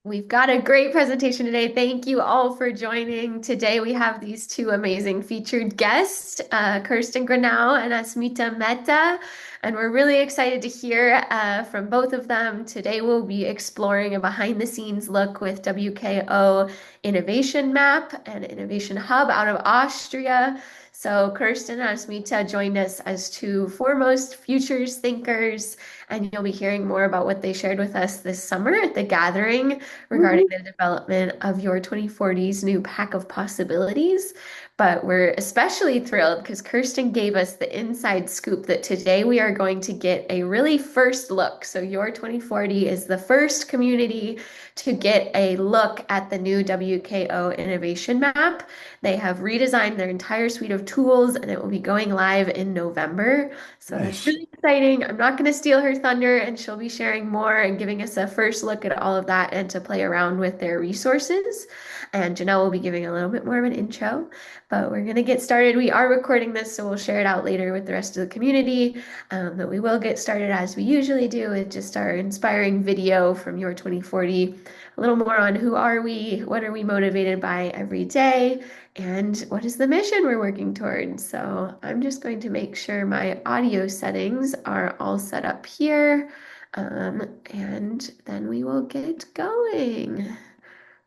We've got a great presentation today. Thank you all for joining. Today we have these two amazing featured guests, Kirsten Granau and Asmita Mehta, and we're really excited to hear from both of them. Today we'll be exploring a behind-the-scenes look with WKO Innovation Map and Innovation Hub out of Austria. So Kirsten and Asmita joined us as two foremost futures thinkers, and you'll be hearing more about what they shared with us this summer at the gathering regarding the development of your 2040's new pack of possibilities. But we're especially thrilled because Kirsten gave us the inside scoop that today we are going to get a really first look. So your 2040 is the first community to get a look at the new WKO Innovation Map. They have redesigned their entire suite of tools and it will be going live in November. So that's Nice. really exciting. I'm not going to steal her thunder, and she'll be sharing more and giving us a first look at all of that and to play around with their resources. And Janelle will be giving a little bit more of an intro, but we're going to get started. We are recording this, so we'll share it out later with the rest of the community. But we will get started as we usually do with just our inspiring video from your 2040, a little more on who are we, what are we motivated by every day, and what is the mission we're working towards. So I'm just going to make sure my audio settings are all set up here, and then we will get going.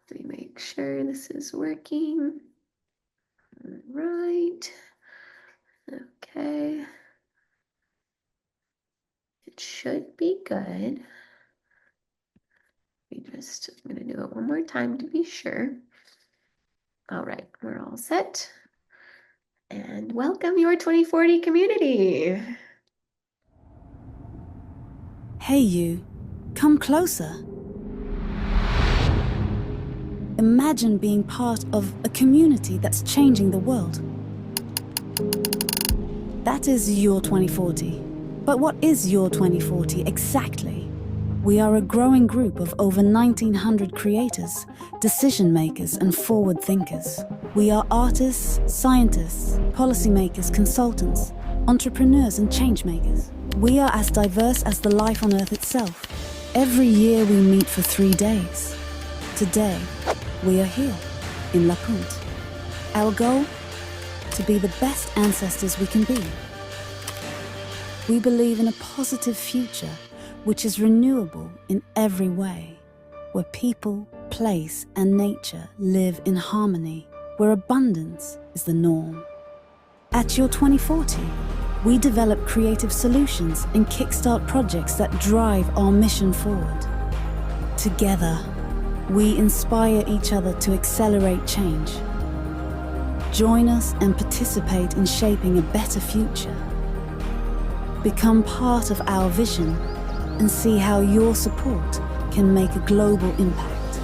Let me make sure this is working. All right. Okay. It should be good. I'm going to do it one more time to be sure. All right, we're all set. And welcome your 2040 community. Hey you, come closer. Imagine being part of a community that's changing the world. That is your 2040. But what is your 2040 exactly? We are a growing group of over 1,900 creators, decision makers and forward thinkers. We are artists, scientists, policymakers, consultants, entrepreneurs and change makers. We are as diverse as the life on Earth itself. Every year we meet for 3 days. Today, we are here, in La Punt. Our goal? To be the best ancestors we can be. We believe in a positive future, which is renewable in every way, where people, place, and nature live in harmony, where abundance is the norm. At Your 2040, we develop creative solutions and kickstart projects that drive our mission forward. Together, we inspire each other to accelerate change. Join us and participate in shaping a better future. Become part of our vision and see how your support can make a global impact.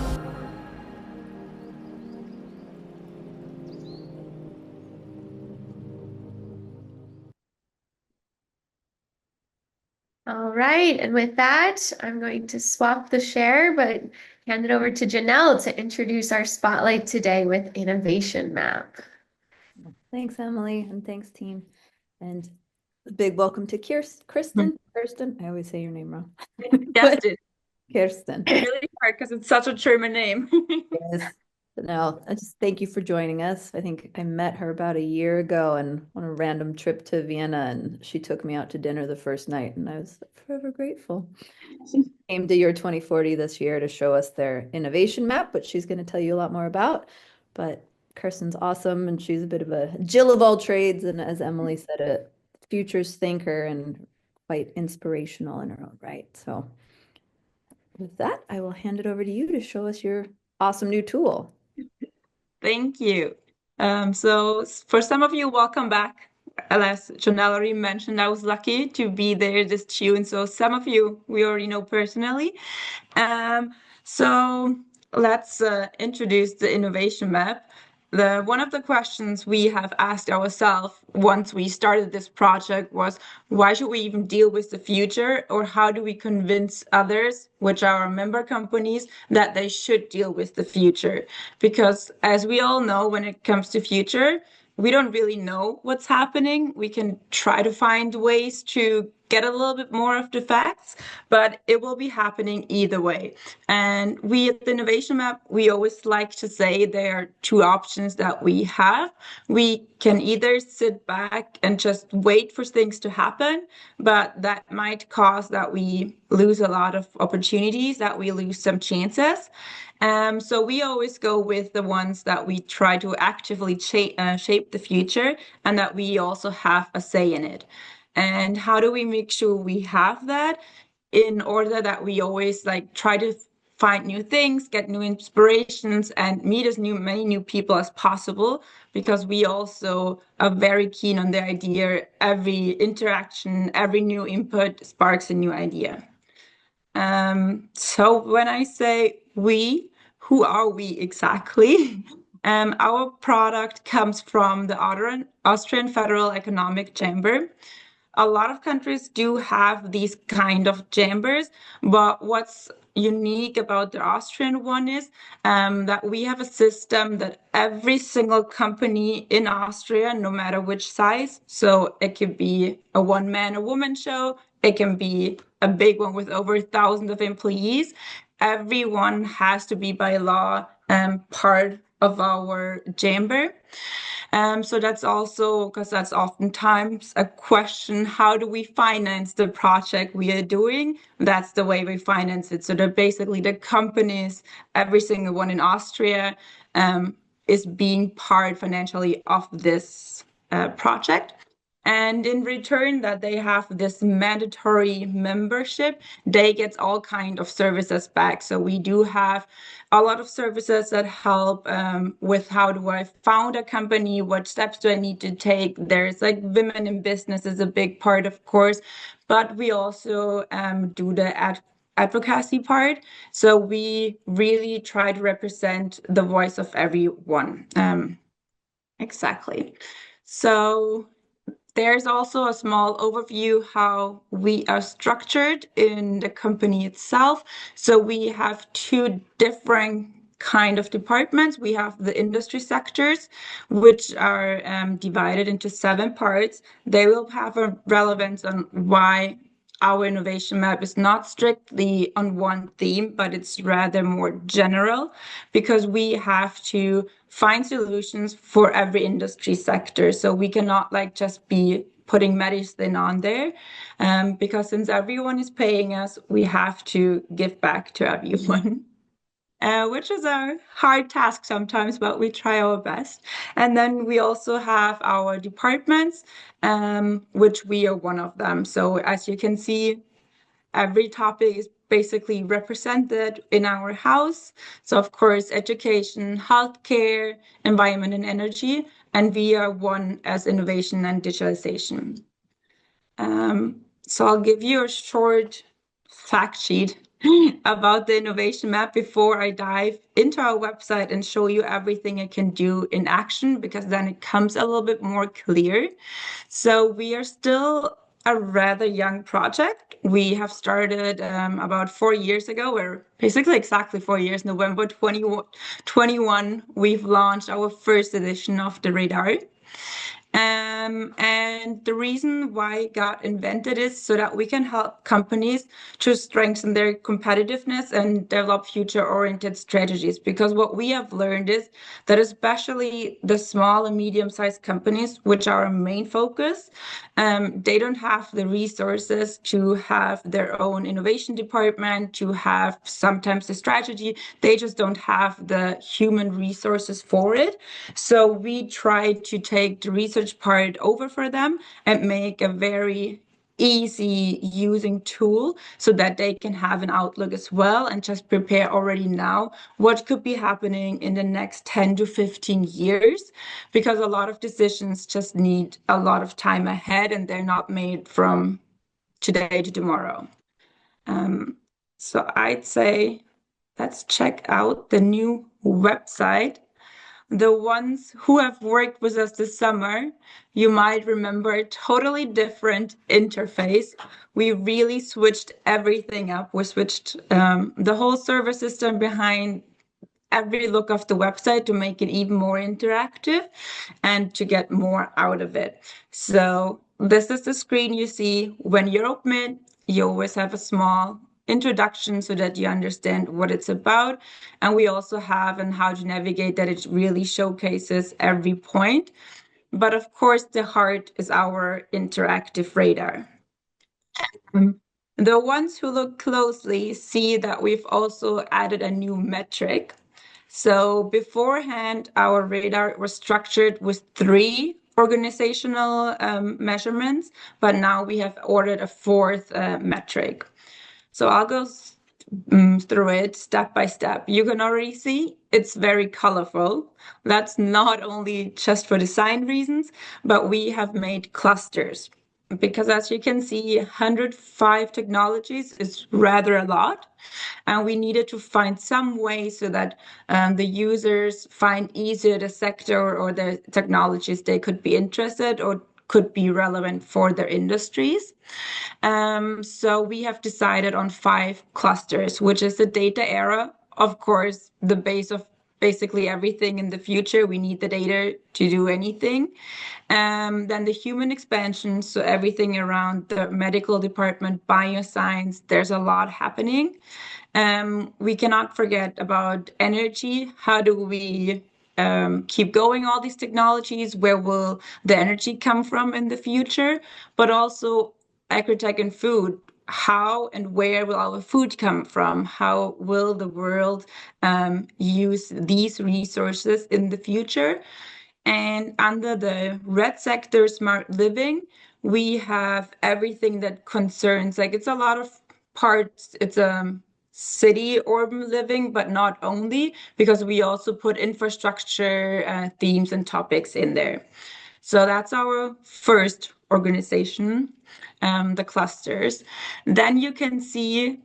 All right, and with that, I'm going to swap the share, but hand it over to Janelle to introduce our spotlight today with Innovation Map. Thanks, Emily, and thanks, team. And a big welcome to Kristen. Kirsten, I always say your name wrong. Kerstin. Kirsten. Really hard because it's such a German name. Yes. No, I just thank you for joining us. I think I met her about a year ago and on a random trip to Vienna, and she took me out to dinner the first night, and I was forever grateful. She came to Your 2040 this year to show us their innovation map, which she's going to tell you a lot more about. But Kirsten's awesome, and she's a bit of a Jill of all trades, and as Emily said, a futures thinker and quite inspirational in her own right. So with that, I will hand it over to you to show us your awesome new tool. Thank you. So for some of you, welcome back. As Janelle already mentioned, I was lucky to be there this June. So some of you we already know personally. So let's introduce the innovation map. One of the questions we have asked ourselves once we started this project was, why should we even deal with the future, or how do we convince others, which are our member companies, that they should deal with the future? Because as we all know, when it comes to future, we don't really know what's happening. We can try to find ways to get a little bit more of the facts, but it will be happening either way. And we at the Innovation Map, we always like to say there are two options that we have. We can either sit back and just wait for things to happen, but that might cause that we lose a lot of opportunities, that we lose some chances. So we always go with the ones that we try to actively shape the future and that we also have a say in it. And how do we make sure we have that? In order that we always like try to find new things, get new inspirations, and meet as many new people as possible, because we also are very keen on the idea every interaction, every new input sparks a new idea. So when I say we, who are we exactly? Our product comes from the Austrian Federal Economic Chamber. A lot of countries do have these kind of chambers, but what's unique about the Austrian one is that we have a system that every single company in Austria, no matter which size, so it could be a one-man, a woman show, it can be a big one with over 1,000 of employees, everyone has to be by law part of our chamber. So that's also because that's oftentimes a question, how do we finance the project we are doing? That's the way we finance it. So they're basically the companies, every single one in Austria, is being part financially of this project. And in return that they have this mandatory membership, they get all kind of services back. So we do have a lot of services that help with how do I found a company, what steps do I need to take. There's like women in business is a big part, of course, but we also do the advocacy part. So we really try to represent the voice of everyone. Exactly. So there's also a small overview how we are structured in the company itself. So we have two different kind of departments. We have the industry sectors, which are divided into 7 parts. They will have a relevance on why our innovation map is not strictly on one theme, but it's rather more general, because we have to find solutions for every industry sector. So we cannot like just be putting medicine on there, because since everyone is paying us, we have to give back to everyone. Which is a hard task sometimes, but we try our best. And then we also have our departments, which we are one of them. So as you can see, every topic is basically represented in our house. So of course, education, healthcare, environment and energy, and we are one as innovation and digitalization. So I'll give you a short fact sheet about the innovation map before I dive into our website and show you everything it can do in action, because then it comes a little bit more clear. So we are still a rather young project. We have started about 4 years ago, or basically exactly 4 years, November 2021, we've launched our first edition of the radar. And the reason why it got invented is so that we can help companies to strengthen their competitiveness and develop future-oriented strategies. Because what we have learned is that especially the small and medium-sized companies, which are our main focus, they don't have the resources to have their own innovation department, to have sometimes the strategy. They just don't have the human resources for it. So we try to take the research part over for them and make a very easy using tool so that they can have an outlook as well and just prepare already now what could be happening in the next 10 to 15 years, because a lot of decisions just need a lot of time ahead and they're not made from today to tomorrow. So I'd say let's check out the new website. The ones who have worked with us this summer, you might remember a totally different interface. We really switched everything up. We switched the whole server system behind every look of the website to make it even more interactive and to get more out of it. So this is the screen you see when you open it. You always have a small introduction so that you understand what it's about. And we also have and how to navigate that it really showcases every point. But of course, the heart is our interactive radar. Um, the ones who look closely see that we've also added a new metric. So beforehand, our radar was structured with three organizational measurements, but now we have ordered a fourth metric. So I'll go through it step by step. You can already see it's very colorful. That's not only just for design reasons, but we have made clusters because as you can see, 105 technologies is rather a lot. And we needed to find some way so that the users find easier the sector or the technologies they could be interested or could be relevant for their industries. So we have decided on 5 clusters, which is the data era. Of course, the base of basically everything in the future. We need the data to do anything. Then the human expansion, so everything around the medical department, bioscience, there's a lot happening. We cannot forget about energy. How do we keep going all these technologies? Where will the energy come from in the future? But also agritech and food. How and where will our food come from? How will the world use these resources in the future? And under the red sector, smart living, we have everything that concerns, like it's a lot of parts. It's city urban living, but not only, because we also put infrastructure themes and topics in there. So that's our first organization, the clusters. Then you can see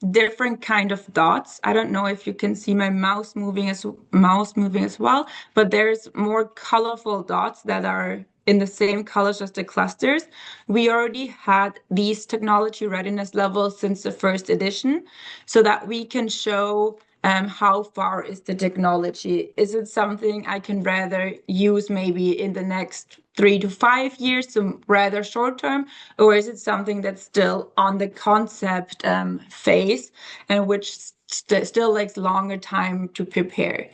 different kind of dots. I don't know if you can see my mouse moving as well, but there's more colorful dots that are in the same colors as the clusters. We already had these technology readiness levels since the first edition so that we can show how far is the technology? Is it something I can rather use maybe in the next 3 to 5 years, so rather short term, or is it something that's still on the concept phase and which still takes longer time to prepare?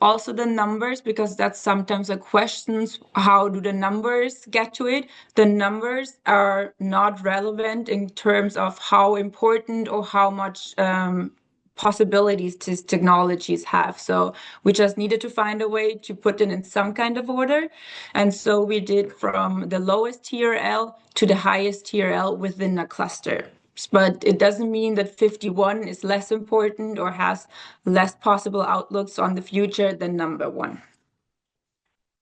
Also the numbers, because that's sometimes a question, how do the numbers get to it? The numbers are not relevant in terms of how important or how much possibilities these technologies have. So we just needed to find a way to put it in some kind of order. And so we did from the lowest TRL to the highest TRL within a cluster. But it doesn't mean that 51 is less important or has less possible outlooks on the future than number 1.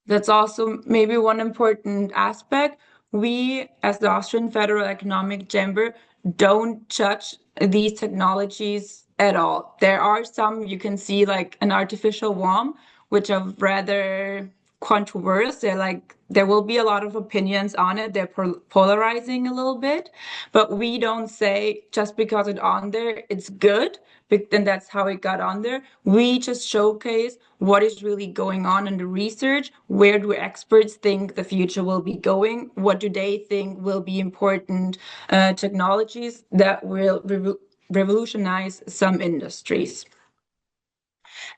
That's also maybe one important aspect. We, as the Austrian Federal Economic Chamber, don't judge these technologies at all. There are some you can see, like an artificial worm, which are rather controversial. They're like there will be a lot of opinions on it. They're polarizing a little bit, but we don't say just because it's on there, it's good. Then that's how it got on there. We just showcase what is really going on in the research. Where do experts think the future will be going? What do they think will be important technologies that will revolutionize some industries?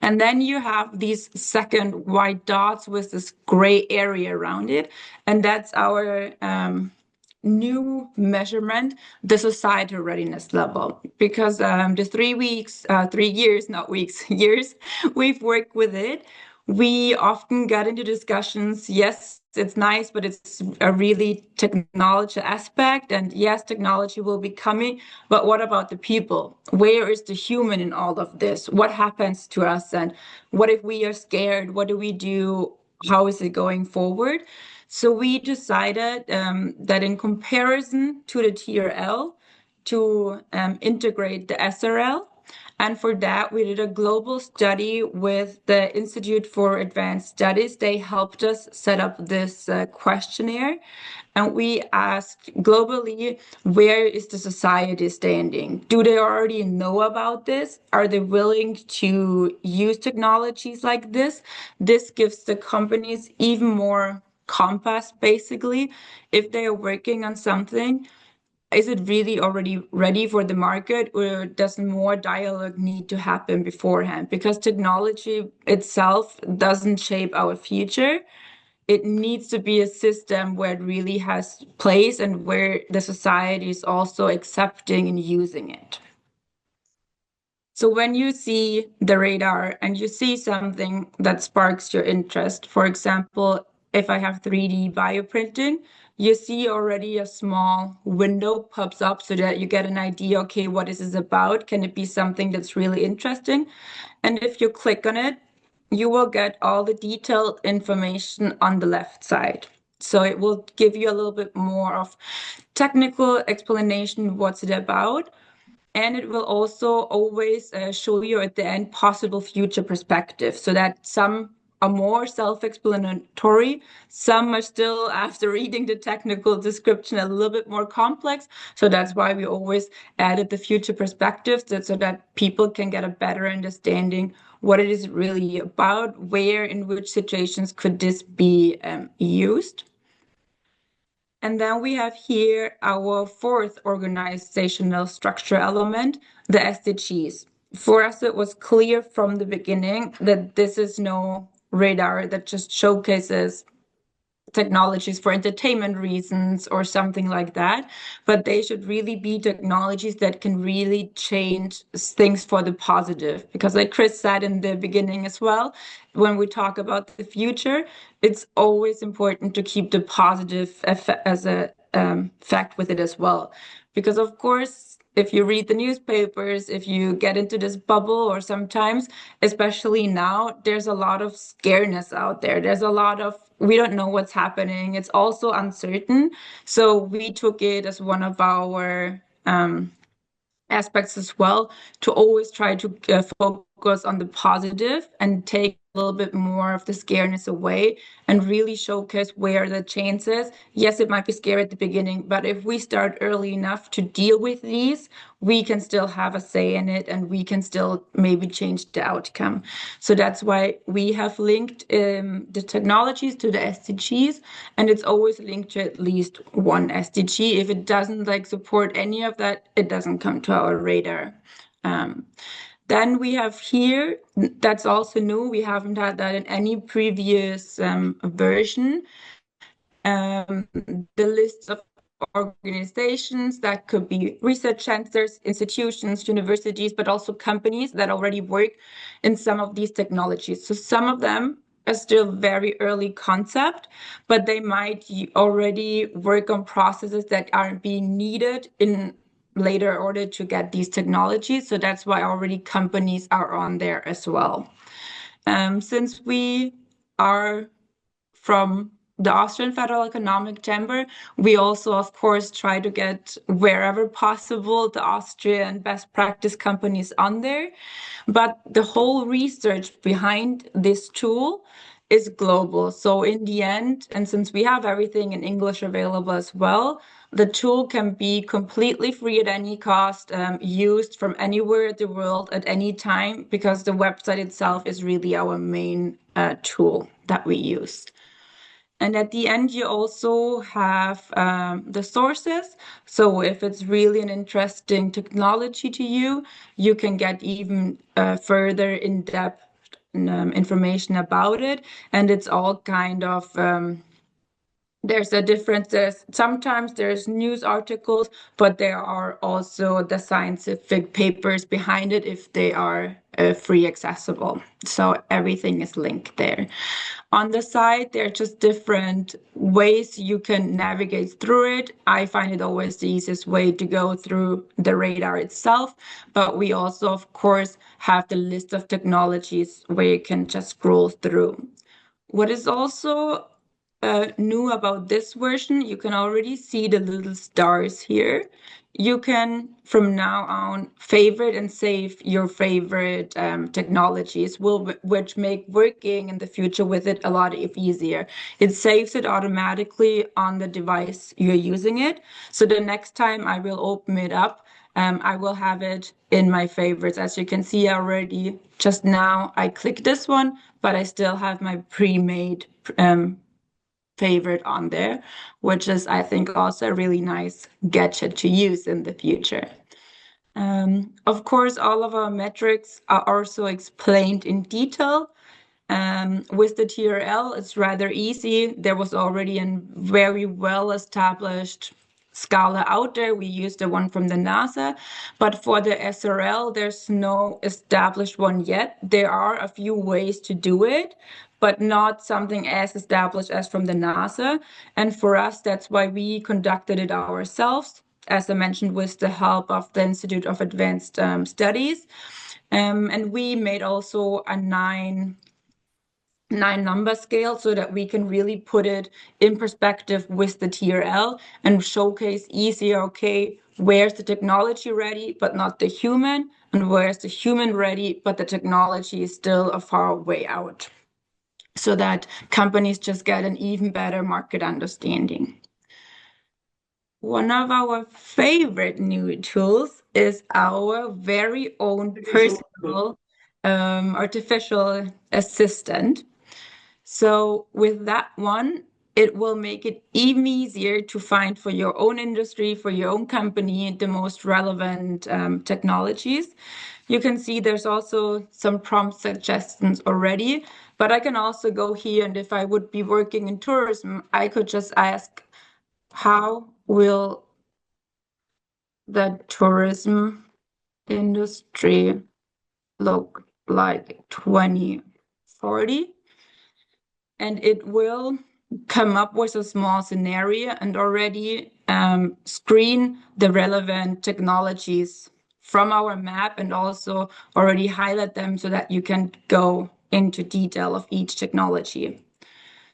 And then you have these second white dots with this gray area around it. And that's our new measurement, the societal readiness level. Because the 3 years, not weeks, years, we've worked with it, we often got into discussions. Yes, it's nice, but it's a really technology aspect. And yes, technology will be coming, but what about the people? Where is the human in all of this? What happens to us? And what if we are scared? What do we do? How is it going forward? So we decided that in comparison to the TRL, to integrate the SRL. And for that, we did a global study with the Institute for Advanced Studies. They helped us set up this questionnaire. And we asked globally, where is the society standing? Do they already know about this? Are they willing to use technologies like this? This gives the companies even more compass, basically. If they are working on something, is it really already ready for the market, or does more dialogue need to happen beforehand? Because technology itself doesn't shape our future. It needs to be a system where it really has place and where the society is also accepting and using it. So when you see the radar and you see something that sparks your interest, for example, if I have 3D bioprinting, you see already a small window pops up so that you get an idea, okay, what is this about? Can it be something that's really interesting? And if you click on it, you will get all the detailed information on the left side. So it will give you a little bit more of technical explanation, what's it about. And it will also always show you at the end possible future perspectives, so that some are more self-explanatory, some are still, after reading the technical description, a little bit more complex. So that's why we always added the future perspectives, so that people can get a better understanding what it is really about, where, in which situations could this be used. And then we have here our fourth organizational structure element, the SDGs. For us, it was clear from the beginning that this is no radar that just showcases technologies for entertainment reasons or something like that, but they should really be technologies that can really change things for the positive. Because like Chris said in the beginning as well, when we talk about the future, it's always important to keep the positive as a fact with it as well. Because of course, if you read the newspapers, if you get into this bubble, or sometimes, especially now, there's a lot of scareness out there. There's a lot of, we don't know what's happening. It's also uncertain. So we took it as one of our aspects as well, to always try to focus on the positive and take a little bit more of the scareness away and really showcase where the chance is. Yes, it might be scary at the beginning, but if we start early enough to deal with these, we can still have a say in it and we can still maybe change the outcome. So that's why we have linked the technologies to the SDGs, and it's always linked to at least one SDG. If it doesn't like support any of that, it doesn't come to our radar. Then we have here, that's also new, we haven't had that in any previous version, the list of organizations that could be research centers, institutions, universities, but also companies that already work in some of these technologies. So some of them are still very early concept, but they might already work on processes that aren't being needed in later order to get these technologies. So that's why already companies are on there as well. Since we are from the Austrian Federal Economic Chamber, we also, of course, try to get wherever possible the Austrian best practice companies on there. But the whole research behind this tool is global. So in the end, and since we have everything in English available as well, the tool can be completely free at any cost, used from anywhere in the world at any time, because the website itself is really our main tool that we use. And at the end, you also have the sources. So if it's really an interesting technology to you, you can get even further in-depth information about it. And it's all kind of there's a difference. Sometimes there's news articles, but there are also the scientific papers behind it if they are free accessible. So everything is linked there. On the side, there are just different ways you can navigate through it. I find it always the easiest way to go through the radar itself, but we also, of course, have the list of technologies where you can just scroll through. What is also new about this version, you can already see the little stars here. You can, from now on, favorite and save your favorite technologies, which make working in the future with it a lot easier. It saves it automatically on the device you're using it. So the next time I will open it up, I will have it in my favorites. As you can see already, just now I click this one, but I still have my pre-made favorite on there, which is, I think, also a really nice gadget to use in the future. Of course, all of our metrics are also explained in detail. With the TRL, it's rather easy. There was already a very well-established Scala out there. We used the one from the NASA, but for the SRL, there's no established one yet. There are a few ways to do it, but not something as established as from the NASA. And for us, that's why we conducted it ourselves, as I mentioned, with the help of the Institute of Advanced Studies. And we made also a nine number scale so that we can really put it in perspective with the TRL and showcase easier, okay, where's the technology ready, but not the human, and where's the human ready, but the technology is still a far way out, so that companies just get an even better market understanding. One of our favorite new tools is our very own personal artificial assistant. So with that one, it will make it even easier to find for your own industry, for your own company, the most relevant technologies. You can see there's also some prompt suggestions already, but I can also go here, and if I would be working in tourism, I could just ask, how will the tourism industry look like 2040? And it will come up with a small scenario and already screen the relevant technologies from our map, and also already highlight them so that you can go into detail of each technology.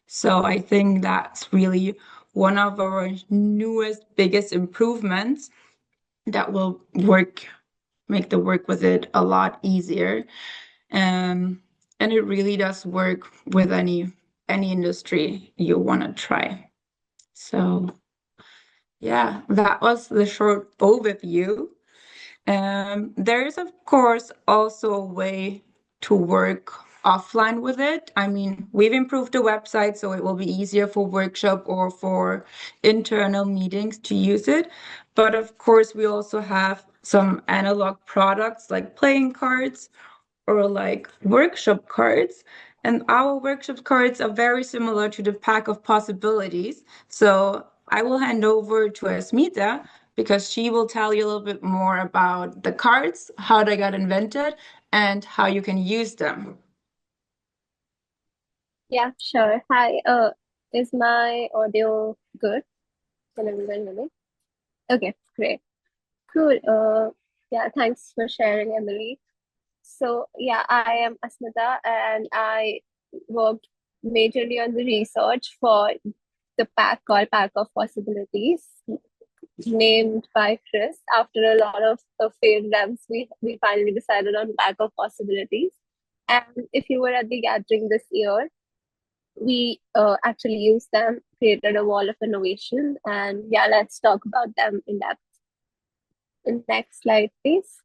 So I think that's really one of our newest, biggest improvements that will make the work with it a lot easier. And it really does work with any industry you want to try. So yeah, that was the short overview. There is, of course, also a way to work offline with it. I mean, we've improved the website so it will be easier for workshop or for internal meetings to use it. But of course, we also have some analog products like playing cards or like workshop cards. And our workshop cards are very similar to the pack of possibilities. So I will hand over to Asmita because she will tell you a little bit more about the cards, how they got invented, and how you can use them. Yeah, sure. Hi, is my audio good? Can everyone hear me? Okay, great. Cool. Yeah, thanks for sharing, Emily. So, yeah, I am Asmita and I worked majorly on the research for the pack called Pack of Possibilities, named by Chris. After a lot of failed attempts, we finally decided on Pack of Possibilities. And if you were at the gathering this year, we actually used them, created a wall of innovation, and yeah, let's talk about them in depth. In next slide, please.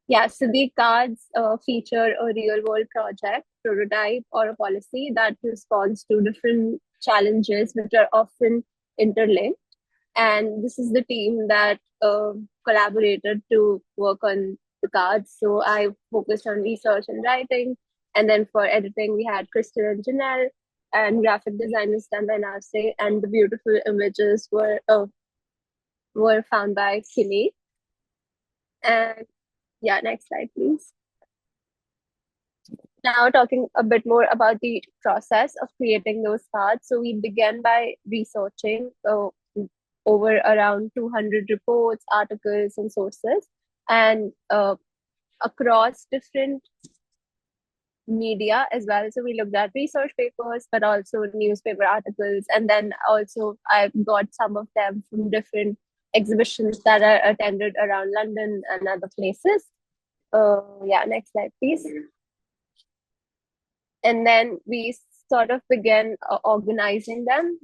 Yeah, so the cards feature a real world project, prototype, or a policy that responds to different challenges which are often interlinked. And this is the team that collaborated to work on the cards. So I focused on research and writing. And then for editing, we had Crystal and Janelle, and graphic design was done by Nase, and the beautiful images were found by Kinney. And yeah, next slide, please. Now talking a bit more about the process of creating those cards. So we began by researching over around 200 reports, articles, and sources, and across different media as well. So we looked at research papers, but also newspaper articles. And then also I got some of them from different exhibitions that are attended around London and other places. Yeah, next slide, please. And then we sort of began organizing them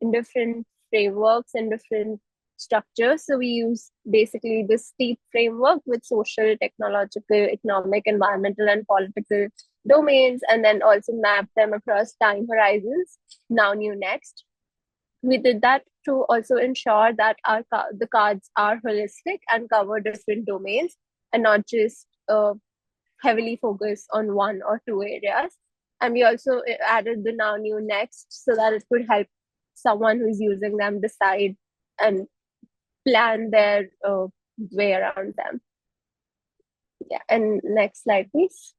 in different frameworks and different structures. So we use basically the STEEP framework with social, technological, economic, environmental, and political domains, and then also map them across time horizons, now, new, next. We did that to also ensure that the cards are holistic and cover different domains and not just heavily focused on one or two areas. And we also added the now, new, next so that it could help someone who's using them decide and plan their way around them. Yeah, and next slide, please.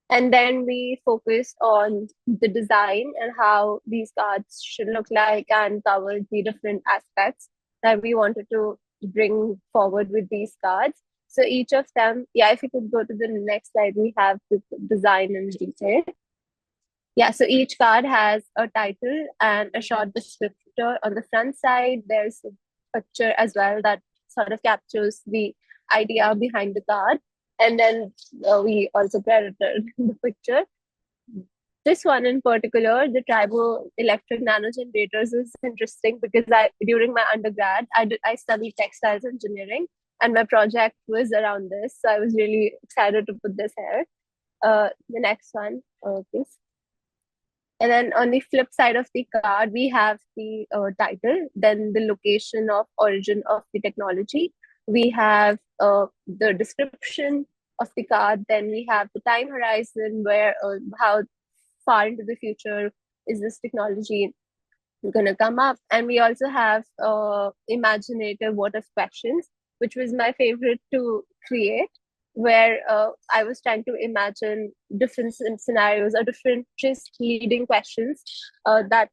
And then we focused on the design and how these cards should look like and covered the different aspects that we wanted to bring forward with these cards. So each of them, yeah, if you could go to the next slide, we have the design in detail. Yeah, so each card has a title and a short descriptor on the front side. There's a picture as well that sort of captures the idea behind the card. And then we also credited the picture. This one in particular, the triboelectric nanogenerators, is interesting because during my undergrad, I studied textiles engineering, and my project was around this. So I was really excited to put this here. The next one, please. And then on the flip side of the card, we have the title, then the location of origin of the technology. We have the description of the card. Then we have the time horizon, where how far into the future is this technology going to come up. And we also have imaginative what if questions, which was my favorite to create, where I was trying to imagine different scenarios or different just leading questions that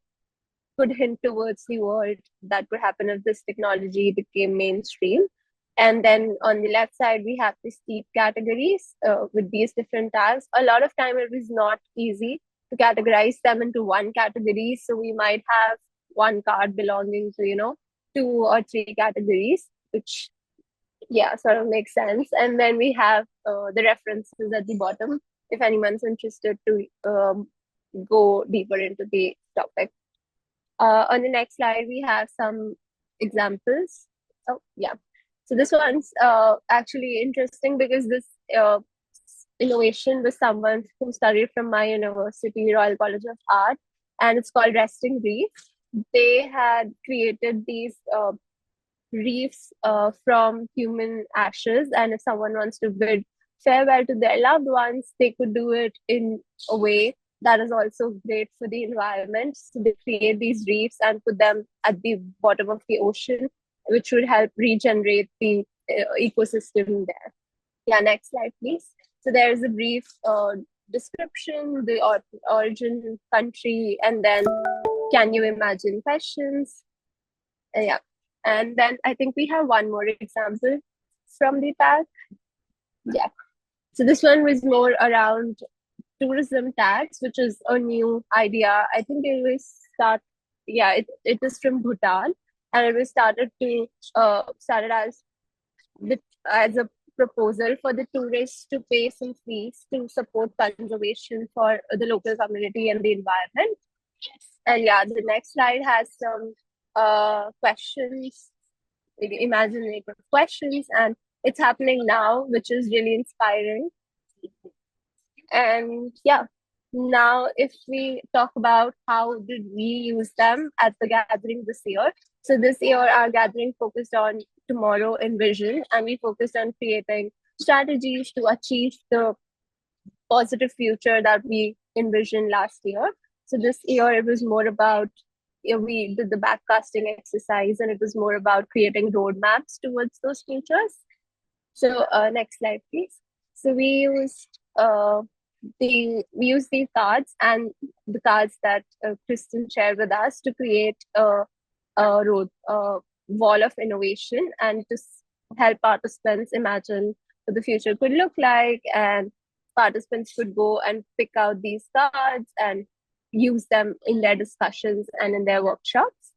could hint towards the world that could happen if this technology became mainstream. And then on the left side, we have the steep categories with these different tags. A lot of time it was not easy to categorize them into one category. So we might have one card belonging to, two or three categories, which, yeah, sort of makes sense. And then we have the references at the bottom if anyone's interested to go deeper into the topic. On the next slide, we have some examples. Oh, yeah. So this one's actually interesting because this innovation was someone who studied from my university, Royal College of Art, and it's called Resting Reef. They had created these reefs from human ashes, and if someone wants to bid farewell to their loved ones, they could do it in a way that is also great for the environment. So they create these reefs and put them at the bottom of the ocean, which would help regenerate the ecosystem there. Yeah, next slide, please. So there is a brief description, the origin, country, and then can you imagine questions? Yeah. And then I think we have one more example from the pack. Yeah. So this one was more around tourism tax, which is a new idea. I think it was it is from Bhutan, and it was started as a proposal for the tourists to pay some fees to support conservation for the local community and the environment. And yeah, the next slide has some questions, maybe imaginative questions, and it's happening now, which is really inspiring. And yeah, now if we talk about how did we use them at the gathering this year. So this year our gathering focused on tomorrow in vision, and we focused on creating strategies to achieve the positive future that we envisioned last year. So this year it was more about we did the backcasting exercise, and it was more about creating roadmaps towards those futures. So next slide, please. So we used these cards and the cards that Kristen shared with us to create a wall of innovation and to help participants imagine what the future could look like. And participants could go and pick out these cards and use them in their discussions and in their workshops.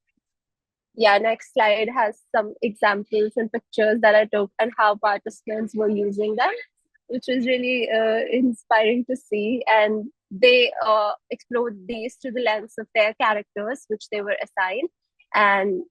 Yeah, next slide has some examples and pictures that I took and how participants were using them, which was really inspiring to see. And they explored these through the lens of their characters, which they were assigned. And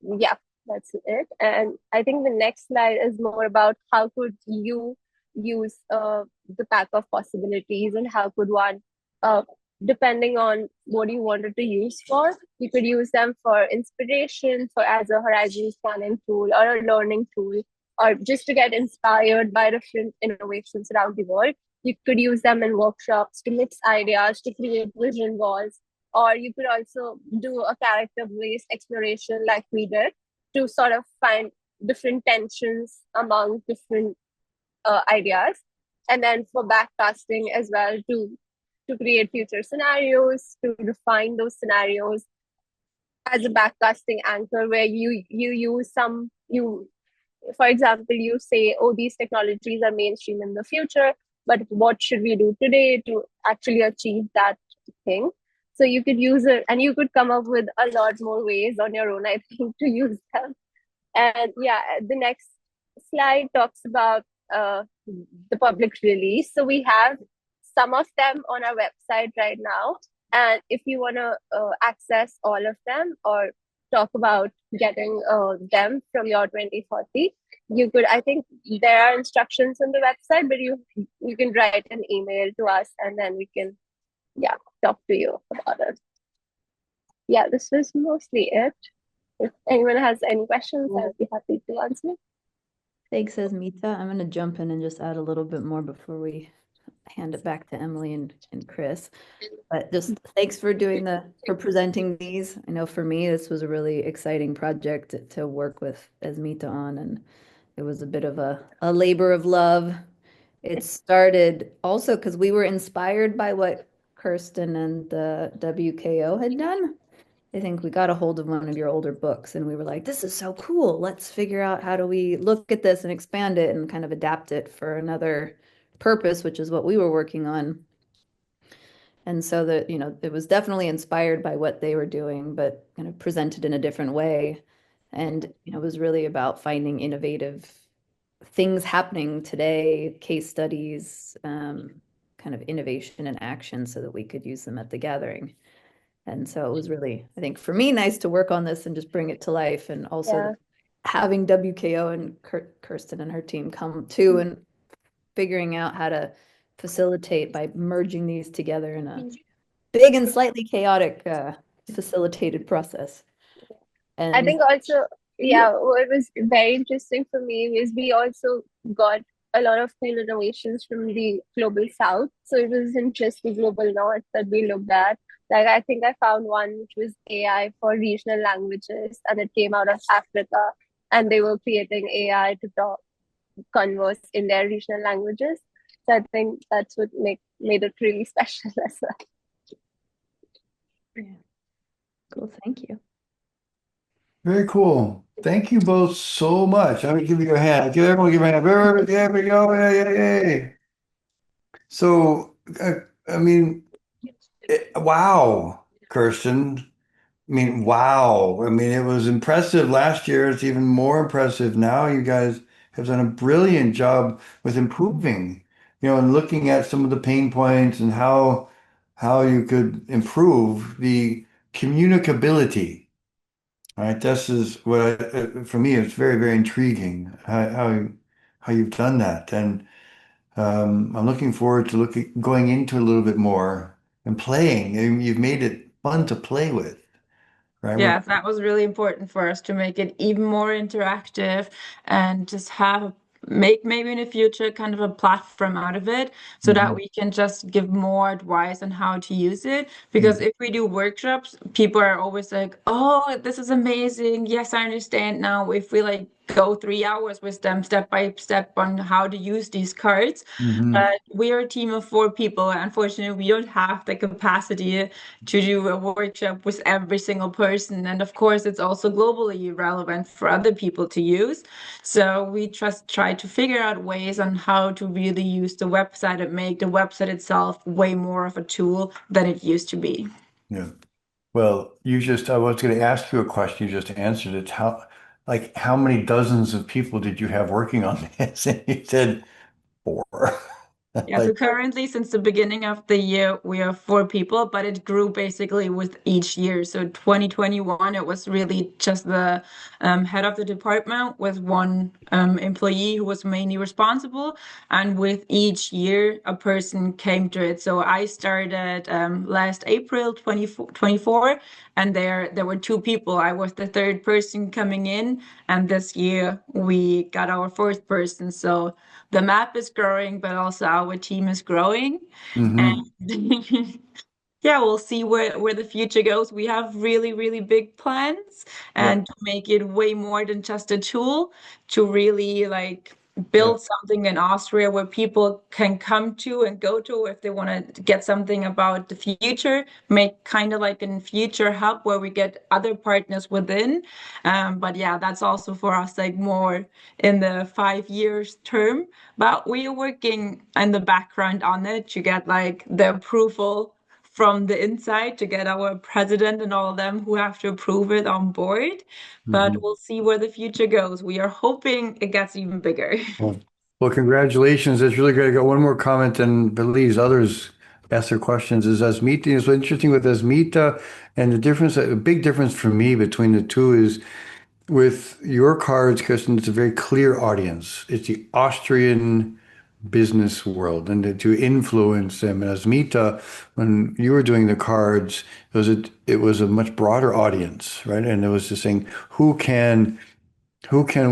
yeah, that's it. And I think the next slide is more about how could you use the pack of possibilities, and how could one, uh, depending on what you wanted to use for, you could use them for inspiration, for as a horizon scanning tool or a learning tool, or just to get inspired by different innovations around the world. You could use them in workshops to mix ideas, to create vision walls, or you could also do a character based exploration like we did to sort of find different tensions among different ideas. And then for backcasting as well, to create future scenarios, to refine those scenarios as a backcasting anchor, where you use some you for example, you say, oh, these technologies are mainstream in the future, but what should we do today to actually achieve that thing? So you could use it, and you could come up with a lot more ways on your own, I think, to use them. And yeah, the next slide talks about the public release. So we have some of them on our website right now. And if you want to access all of them or talk about getting them from your 2040, you could, I think there are instructions on the website, but you can write an email to us and then we can, yeah, talk to you about it. Yeah, this was mostly it. If anyone has any questions, I'll be happy to answer. Thanks, Asmita. I'm going to jump in and just add a little bit more before we hand it back to Emily and Chris. But just thanks for for presenting these. I know for me, this was a really exciting project to work with Asmita on, and it was a bit of a labor of love. It started also because we were inspired by what Kirsten and the WKO had done. I think we got a hold of one of your older books and we were like, this is so cool. Let's figure out how do we look at this and expand it and kind of adapt it for another purpose, which is what we were working on. And so that, it was definitely inspired by what they were doing, but kind of presented in a different way. And, it was really about finding innovative things happening today, case studies, kind of innovation and action so that we could use them at the gathering. And so it was really, I think for me, nice to work on this and just bring it to life. And also Yeah. having WKO and Kirsten and her team come too and figuring out how to facilitate by merging these together in a big and slightly chaotic facilitated process. I And think also, yeah, what was very interesting for me is we also got a lot of cool innovations from the global south. So it wasn't just the global north that we looked at. Like I think I found one which was AI for regional languages, and it came out of Africa, and they were creating AI to converse in their regional languages. So I think that's what made it really special as well. yeah. Cool, thank you. Very cool. Thank you both so much. I'm gonna give you a hand. Give me a hand. There we go. Yay. So, I mean, wow, Kirsten. I mean, wow. I mean, it was impressive last year. It's even more impressive now. You guys have done a brilliant job with improving, and looking at some of the pain points and how you could improve the communicability. Right. This is what for me, it's very, very intriguing how you've done that. And I'm looking forward to going into a little bit more and playing. And you've made it fun to play with, right? Yeah, that was really important for us to make it even more interactive and just make maybe in the future kind of a platform out of it so that Mhm. we can just give more advice on how to use it. Because if we do workshops, people are always like, oh, this is amazing. Yes, I understand now. If we like go 3 hours with them step by step on how to use these cards. Mhm. But we are a team of 4 people. Unfortunately, we don't have the capacity to do a workshop with every single person. And of course, it's also globally relevant for other people to use. So we just try to figure out ways on how to really use the website and make the website itself way more of a tool than it used to be. Yeah. Well, I was going to ask you a question. You just answered it. How many dozens of people did you have working on this? And you said four. Yeah, so currently, since the beginning of the year, we are 4 people, but it grew basically with each year. So 2021, it was really just the head of the department with one employee who was mainly responsible. And with each year, a person came to it. So I started last April 2024, and there were 2 people. I was the third person coming in, and this year we got our fourth person. So the map is growing, but also our team is growing. Hmm. And yeah, we'll see where the future goes. We have really, really big plans Yeah. and to make it way more than just a tool, to really like Yeah. build something in Austria where people can come to and go to if they want to get something about the future, make kind of like a future hub where we get other partners within. But yeah, that's also for us like more in the 5 years term. But we are working in the background on it to get like the approval from the inside, to get our president and all of them who have to approve it on board. But Hmm. we'll see where the future goes. We are hoping it gets even bigger. Well, well, congratulations. That's really great. I got one more comment, and please, others ask their questions. Is Asmita, it's so interesting with Asmita, and the difference, a big difference for me between the two is with your cards, Kristen, it's a very clear audience. It's the Austrian business world, and to influence them. And Asmita, when you were doing the cards, it was a much broader audience, right? And it was just saying, who can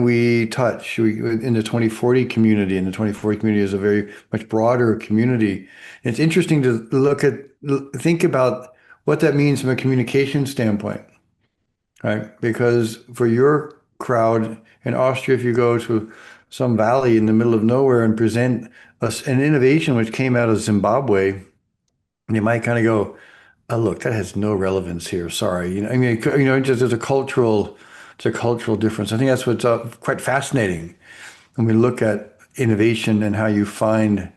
we touch in the 2040 community? And the 2040 community is a very much broader community. It's interesting to think about what that means from a communication standpoint, right? Because for your crowd in Austria, if you go to some valley in the middle of nowhere and present an innovation which came out of Zimbabwe, you might kind of go, "Oh, look, that has no relevance here. Sorry." I mean, just it's a cultural difference. I think that's what's quite fascinating when we look at innovation and how you find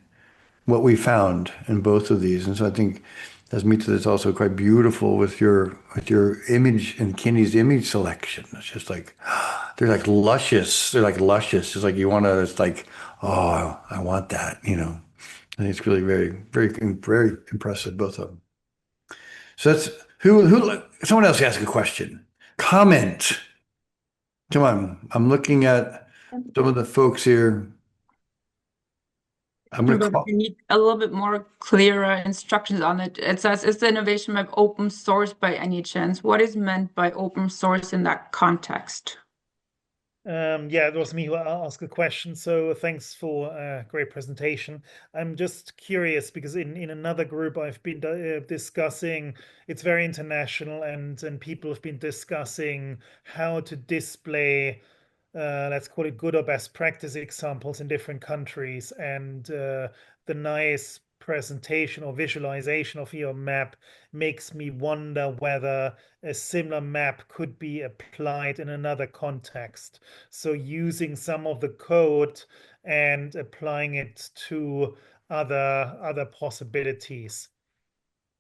what we found in both of these. And so I think as Mita, it's also quite beautiful with your image and Kinney's image selection. It's just like they're like luscious. They're like luscious. It's like you want to. It's like, oh, I want that. I think it's really very, very, very impressive, both of them. So that's who. Someone else ask a question. Comment. Come on. I'm looking at some of the folks here. I'm gonna But call. we need a little bit more clearer instructions on it. It says, is the innovation map open source by any chance? What is meant by open source in that context? Yeah, it was me who asked the question. So thanks for a great presentation. I'm just curious because in another group I've been discussing, it's very international, and people have been discussing how to display, let's call it good or best practice examples in different countries. And the nice presentation or visualization of your map makes me wonder whether a similar map could be applied in another context. So using some of the code and applying it to other possibilities.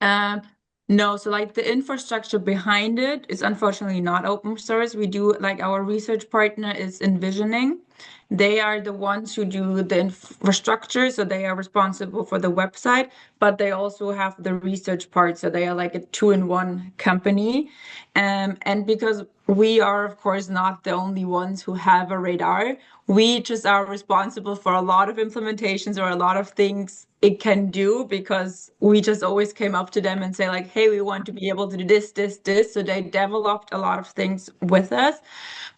Um, no, so like the infrastructure behind it is unfortunately not open source. We do like our research partner is Envisioning. They are the ones who do the infrastructure, so they are responsible for the website, but they also have the research part, so they are like a two-in-one company. And because we are, of course, not the only ones who have a radar, we just are responsible for a lot of implementations or a lot of things it can do, because we just always came up to them and say like, hey, we want to be able to do this, this, this. So they developed a lot of things with us,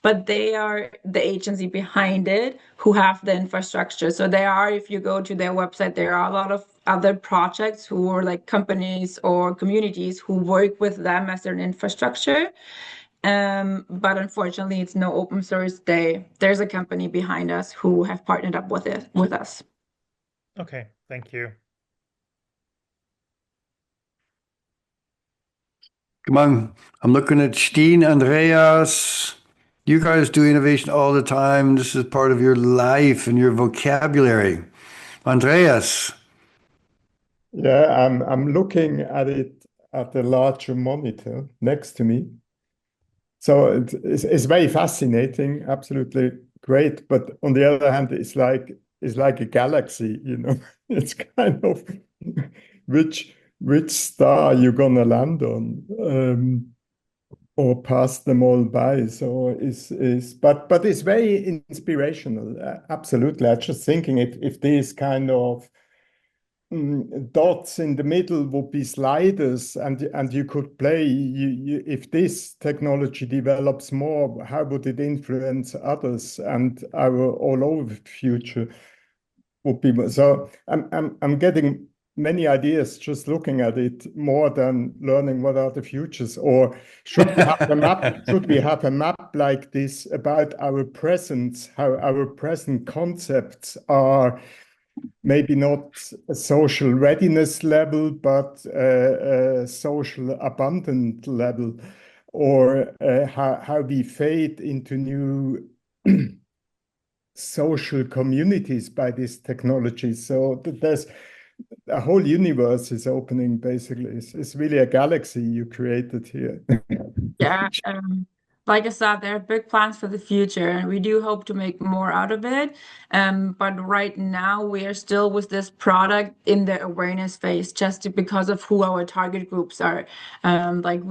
but they are the agency behind it who have the infrastructure. So they are, if you go to their website, there are a lot of other projects who are like companies or communities who work with them as their infrastructure. But unfortunately, it's no open source. There's a company behind us who have partnered up with us. Okay, thank you. Come on. I'm looking at Steen, Andreas. You guys do innovation all the time. This is part of your life and your vocabulary. Andreas. Yeah, I'm looking at it at the larger monitor next to me. So it's very fascinating, absolutely great. But on the other hand, it's like a galaxy, It's kind of which which star you're gonna land on, or pass them all by. So is but it's very inspirational. Absolutely. I'm just thinking if these kind of dots in the middle would be sliders, and you could play. If this technology develops more, how would it influence others and our all over future? Would be so. I'm getting many ideas just looking at it more than learning what are the futures. Or should we have a map? Should we have a map like this about our presence, how our present concepts are maybe not a social readiness level, but a social abundant level, or how we fade into new social communities by this technology. So there's a whole universe is opening, basically. It's really a galaxy you created here. Yeah, like I said, there are big plans for the future, and we do hope to make more out of it. But right now, we are still with this product in the awareness phase, because of who our target groups are. Like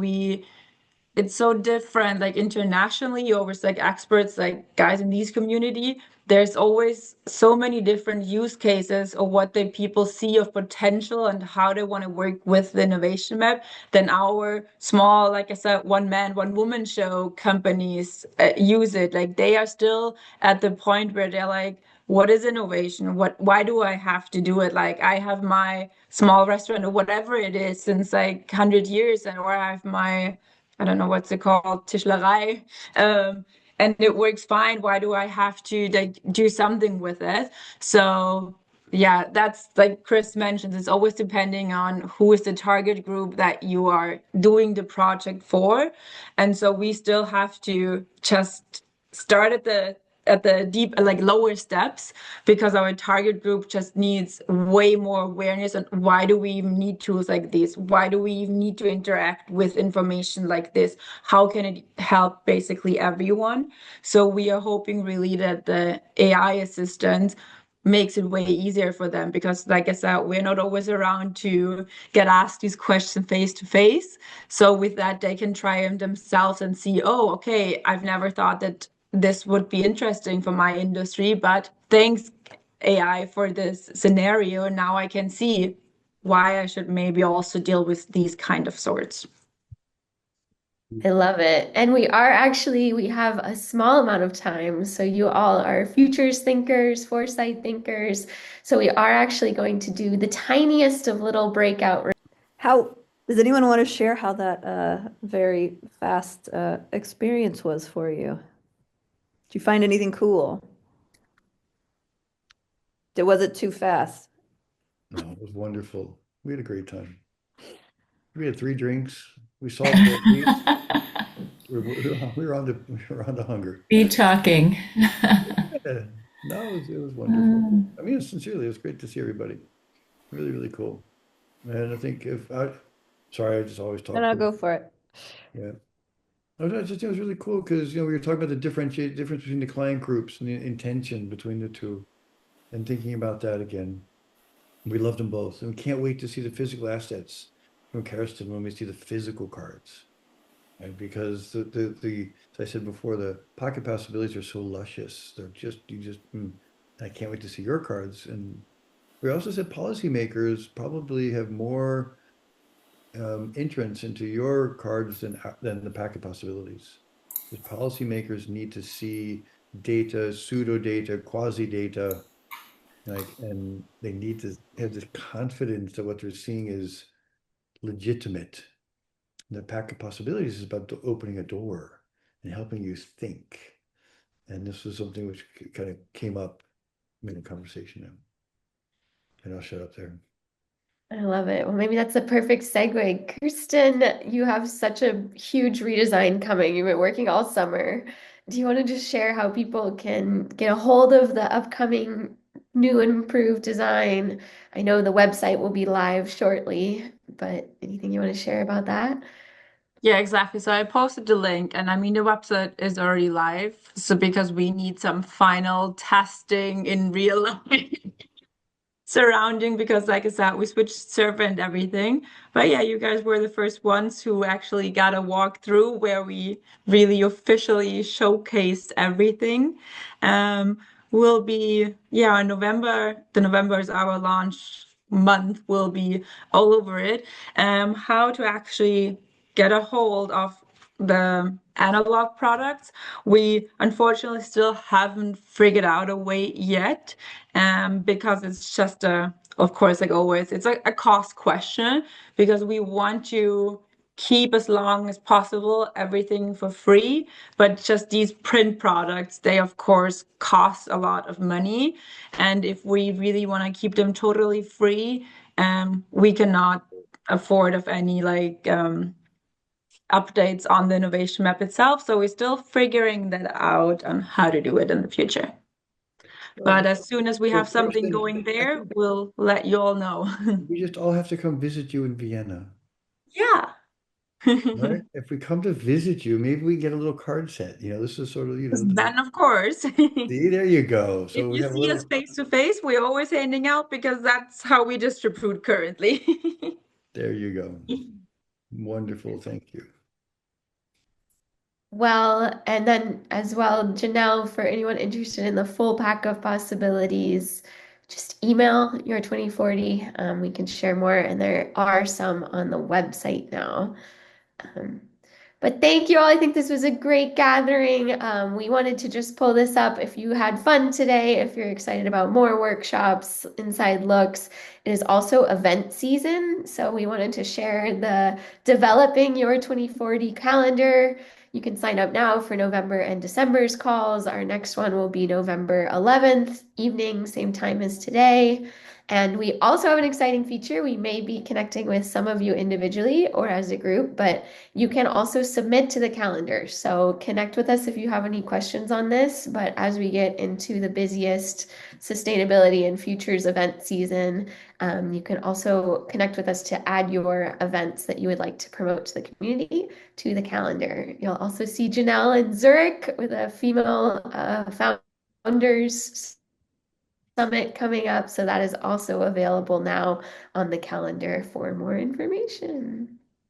it's so different, like internationally. You always like experts, like guys in these community, there's always so many different use cases of what the people see of potential and how they want to work with the innovation map than our small, like I said, one man one woman show companies use it. Like they are still at the point where they're like, what is innovation? Why do I have to do it? Like I have my small restaurant or whatever it is since like 100 years, and or I have my, I don't know what's it called, Tischlerei, and it works fine. Why do I have to like do something with it? So yeah, that's like Chris mentions, it's always depending on who is the target group that you are doing the project for. And so we still have to just start at the deep, like lower steps, because our target group just needs way more awareness on why do we even need tools like this? Why do we even need to interact with information like this? How can it help basically everyone? So we are hoping really that the AI assistant makes it way easier for them, because like I said, we're not always around to get asked these questions face to face. So with that, they can try them themselves and see, oh, okay, I've never thought that this would be interesting for my industry, but thanks AI for this scenario. Now I can see why I should maybe also deal with these kind of sorts. I love it. And we have a small amount of time. So you all are futures thinkers, foresight thinkers. So we are actually going to do the tiniest of little breakout. How does anyone want to share how that very fast experience was for you? Did you find anything cool? Was it too fast? No, it was wonderful. We had a great time. We had 3 drinks. We solved our needs. We were on to hunger. Be talking. Yeah. No, it was wonderful. I mean, sincerely, it was great to see everybody. Really, really cool. And I think sorry, I just always No, talk. no, go for it. Yeah. I just think it was really cool because, we were talking about the difference between the client groups and the intention between the two, and thinking about that again. We loved them both, and we can't wait to see the physical assets from Karsten when we see the physical cards. Right? Because as I said before, the pocket possibilities are so luscious. They're just, I can't wait to see your cards. And we also said policymakers probably have more entrance into your cards than the packet possibilities. Because policymakers need to see data, pseudo data, quasi data, and they need to have this confidence that what they're seeing is legitimate. The packet possibilities is about opening a door and helping you think. And this was something which kind of came up in the conversation now. And I'll shut up there. I love it. Well, maybe that's a perfect segue. Kirsten, you have such a huge redesign coming. You've been working all summer. Do you want to just share how people can get a hold of the upcoming new and improved design? I know the website will be live shortly, but anything you want to share about that? Yeah, exactly. So I posted the link, and I mean, the website is already live. So because we need some final testing in real life. surrounding because, like I said, we switched server and everything. But yeah, you guys were the first ones who actually got a walkthrough where we really officially showcased everything. Um, will be, yeah, in November. The November is our launch month. We'll be all over it. How to actually get a hold of the analog products. We unfortunately still haven't figured out a way yet, because it's just of course, like always, it's a cost question because we want to keep as long as possible everything for free, but just these print products, they of course cost a lot of money, and if we really want to keep them totally free, we cannot afford of any like updates on the innovation map itself. So we're still figuring that out on how to do it in the future. But as soon as we So have something Kirsten, going I there, think we'll let you all know. we just all have to come visit you in Vienna. Yeah. Right? If we come to visit you, maybe we get a little card set. This is sort of, Then, of course, see, there you go. if So we you have a see us little, face to face, we're always handing out because that's how we distribute currently. there you go. Wonderful. Thank you. Well, and then as well, Janelle, for anyone interested in the full pack of possibilities, just email your 2040. We can share more, and there are some on the website now. Um, but thank you all. I think this was a great gathering. We wanted to just pull this up. If you had fun today, if you're excited about more workshops, inside looks, it is also event season. So we wanted to share the developing your 2040 calendar. You can sign up now for November and December's calls. Our next one will be November 11th, evening, same time as today. And we also have an exciting feature. We may be connecting with some of you individually or as a group, but you can also submit to the calendar. So connect with us if you have any questions on this. But as we get into the busiest sustainability and futures event season, you can also connect with us to add your events that you would like to promote to the community to the calendar. You'll also see Janelle in Zurich with a female founders summit coming up. So that is also available now on the calendar for more information.